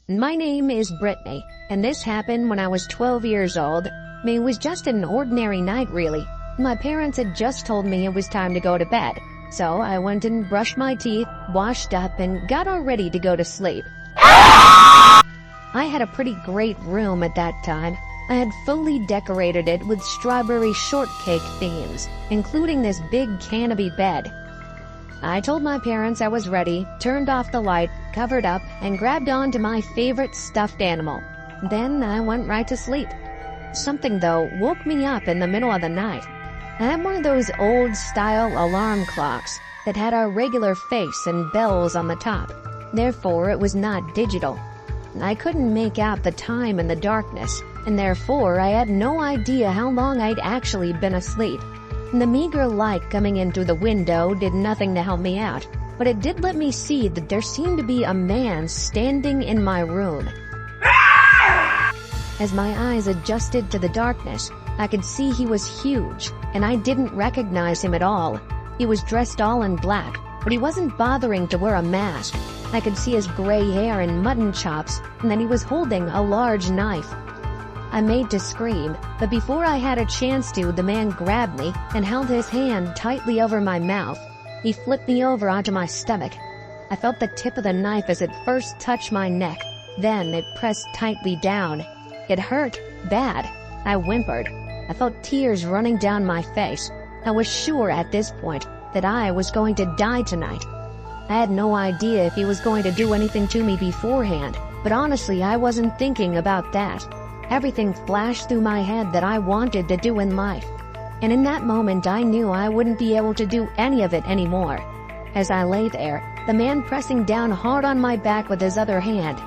My name is Brittany, and this happened when I was 12 years old. I mean, it was just an ordinary night, really. My parents had just told me it was time to go to bed, so I went and brushed my teeth, washed up, and got all ready to go to sleep. I had a pretty great room at that time. I had fully decorated it with strawberry shortcake themes, including this big canopy bed. I told my parents I was ready, turned off the light, covered up, and grabbed onto my favorite stuffed animal. Then I went right to sleep. Something, though, woke me up in the middle of the night. I had one of those old-style alarm clocks that had a regular face and bells on the top. Therefore, it was not digital. I couldn't make out the time in the darkness, and therefore I had no idea how long I'd actually been asleep. The meager light coming in through the window did nothing to help me out, but it did let me see that there seemed to be a man standing in my room. As my eyes adjusted to the darkness, I could see he was huge, and I didn't recognize him at all. He was dressed all in black, but he wasn't bothering to wear a mask. I could see his gray hair and mutton chops, and that he was holding a large knife. I made to scream, but before I had a chance to, the man grabbed me and held his hand tightly over my mouth. He flipped me over onto my stomach. I felt the tip of the knife as it first touched my neck. Then it pressed tightly down. It hurt bad. I whimpered. I felt tears running down my face. I was sure at this point that I was going to die tonight. I had no idea if he was going to do anything to me beforehand, but honestly I wasn't thinking about that. Everything flashed through my head that I wanted to do in life. And in that moment I knew I wouldn't be able to do any of it anymore. As I lay there, the man pressing down hard on my back with his other hand.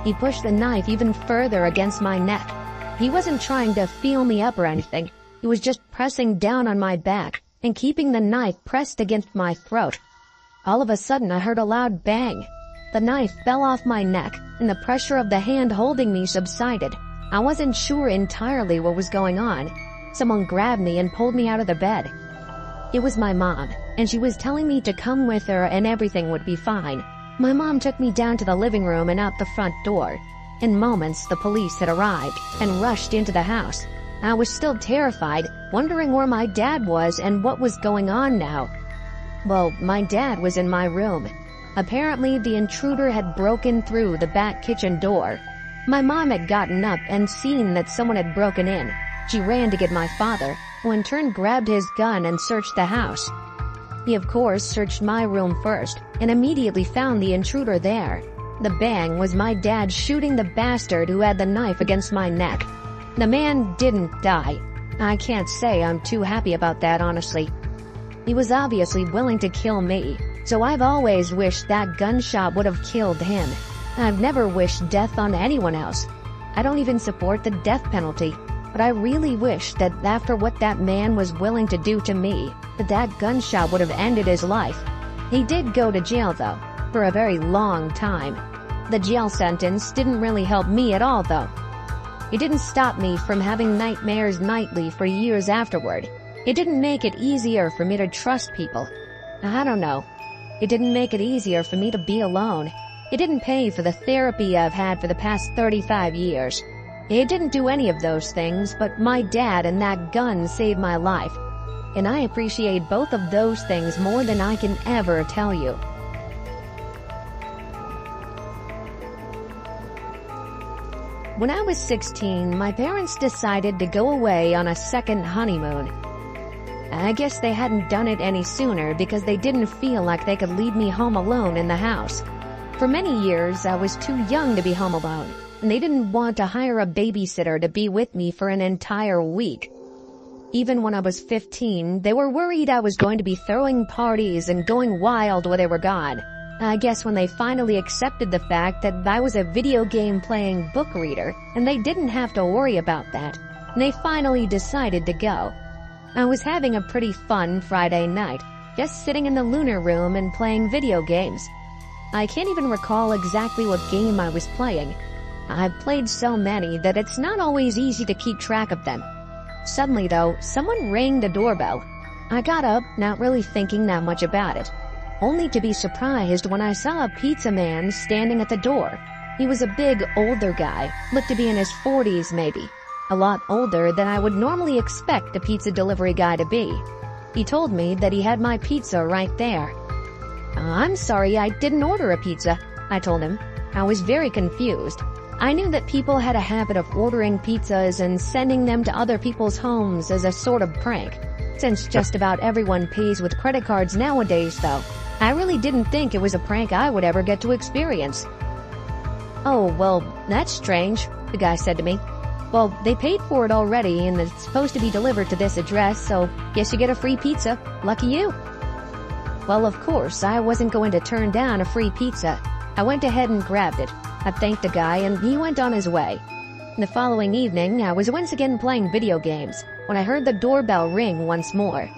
He pushed the knife even further against my neck. He wasn't trying to feel me up or anything. He was just pressing down on my back and keeping the knife pressed against my throat. All of a sudden I heard a loud bang. The knife fell off my neck and the pressure of the hand holding me subsided. I wasn't sure entirely what was going on. Someone grabbed me and pulled me out of the bed. It was my mom, and she was telling me to come with her and everything would be fine. My mom took me down to the living room and out the front door. In moments, the police had arrived and rushed into the house. I was still terrified, wondering where my dad was and what was going on now. Well, my dad was in my room. Apparently, the intruder had broken through the back kitchen door. My mom had gotten up and seen that someone had broken in. She ran to get my father, who in turn grabbed his gun and searched the house. He of course searched my room first, and immediately found the intruder there. The bang was my dad shooting the bastard who had the knife against my neck. The man didn't die. I can't say I'm too happy about that, honestly. He was obviously willing to kill me, so I've always wished that gunshot would have killed him. I've never wished death on anyone else. I don't even support the death penalty, but I really wish that after what that man was willing to do to me, that gunshot would have ended his life. He did go to jail, though, for a very long time. The jail sentence didn't really help me at all, though. It didn't stop me from having nightmares nightly for years afterward. It didn't make it easier for me to trust people. I don't know. It didn't make it easier for me to be alone. It didn't pay for the therapy I've had for the past 35 years. It didn't do any of those things, but my dad and that gun saved my life. And I appreciate both of those things more than I can ever tell you. When I was 16, my parents decided to go away on a second honeymoon. I guess they hadn't done it any sooner because they didn't feel like they could leave me home alone in the house. For many years, I was too young to be home alone, and they didn't want to hire a babysitter to be with me for an entire week. Even when I was 15, they were worried I was going to be throwing parties and going wild while they were gone. I guess when they finally accepted the fact that I was a video game playing book reader, and they didn't have to worry about that, they finally decided to go. I was having a pretty fun Friday night, just sitting in the lunar room and playing video games. I can't even recall exactly what game I was playing. I've played so many that it's not always easy to keep track of them. Suddenly, though, someone rang the doorbell. I got up, not really thinking that much about it, only to be surprised when I saw a pizza man standing at the door. He was a big, older guy, looked to be in his 40s maybe. A lot older than I would normally expect a pizza delivery guy to be. He told me that he had my pizza right there. I'm sorry, I didn't order a pizza, I told him. I was very confused. I knew that people had a habit of ordering pizzas and sending them to other people's homes as a sort of prank. Since just about everyone pays with credit cards nowadays, though, I really didn't think it was a prank I would ever get to experience. Oh, well, that's strange, the guy said to me. Well, they paid for it already and it's supposed to be delivered to this address, so guess you get a free pizza. Lucky you. Well, of course, I wasn't going to turn down a free pizza. I went ahead and grabbed it. I thanked the guy and he went on his way. The following evening, I was once again playing video games when I heard the doorbell ring once more.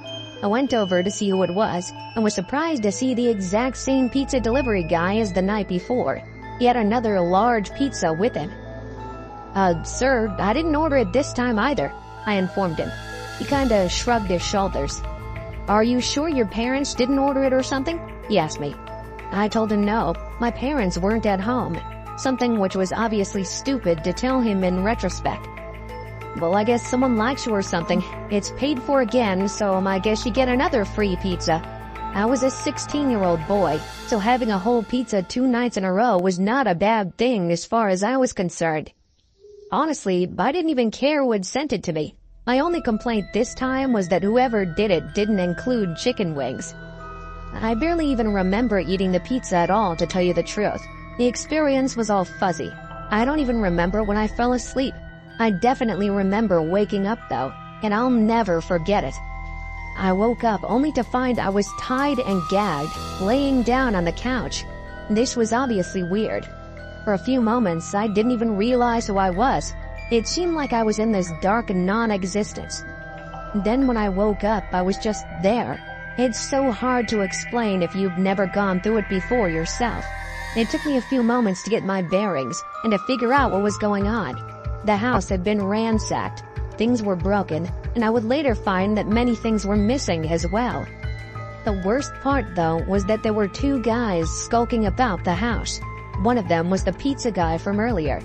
I went over to see who it was and was surprised to see the exact same pizza delivery guy as the night before. He had another large pizza with him. Sir, I didn't order it this time either, I informed him. He kinda shrugged his shoulders. Are you sure your parents didn't order it or something? He asked me. I told him no, my parents weren't at home. Something which was obviously stupid to tell him in retrospect. Well, I guess someone likes you or something. It's paid for again, so I guess you get another free pizza. I was a 16-year-old boy, so having a whole pizza 2 nights in a row was not a bad thing as far as I was concerned. Honestly, I didn't even care who had sent it to me. My only complaint this time was that whoever did it didn't include chicken wings. I barely even remember eating the pizza at all, to tell you the truth. The experience was all fuzzy. I don't even remember when I fell asleep. I definitely remember waking up though, and I'll never forget it. I woke up only to find I was tied and gagged, laying down on the couch. This was obviously weird. For a few moments, I didn't even realize who I was. It seemed like I was in this dark non-existence. Then when I woke up, I was just there. It's so hard to explain if you've never gone through it before yourself. It took me a few moments to get my bearings and to figure out what was going on. The house had been ransacked, things were broken, and I would later find that many things were missing as well. The worst part, though, was that there were 2 guys skulking about the house. One of them was the pizza guy from earlier.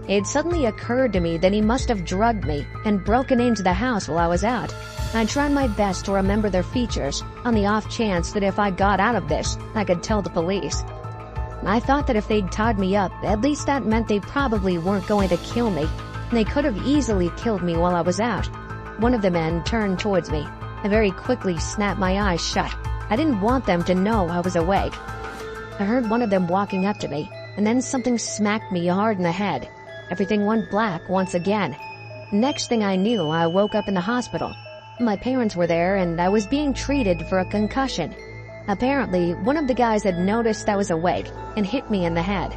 It suddenly occurred to me that he must have drugged me and broken into the house while I was out. I tried my best to remember their features, on the off chance that if I got out of this, I could tell the police. I thought that if they'd tied me up, at least that meant they probably weren't going to kill me. They could have easily killed me while I was out. One of the men turned towards me. I very quickly snapped my eyes shut. I didn't want them to know I was awake. I heard one of them walking up to me, and then something smacked me hard in the head. Everything went black once again. Next thing I knew, I woke up in the hospital. My parents were there, and I was being treated for a concussion. Apparently, one of the guys had noticed I was awake and hit me in the head.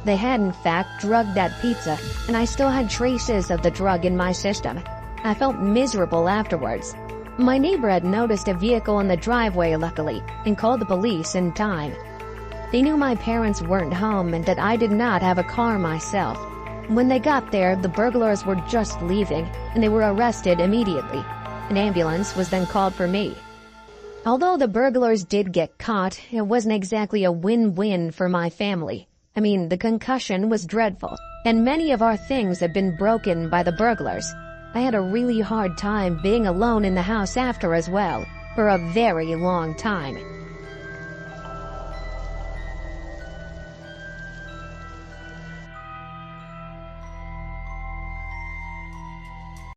They had, in fact, drugged that pizza, and I still had traces of the drug in my system. I felt miserable afterwards. My neighbor had noticed a vehicle in the driveway, luckily, and called the police in time. They knew my parents weren't home and that I did not have a car myself. When they got there, the burglars were just leaving, and they were arrested immediately. An ambulance was then called for me. Although the burglars did get caught, it wasn't exactly a win-win for my family. I mean, the concussion was dreadful, and many of our things had been broken by the burglars. I had a really hard time being alone in the house after as well, for a very long time.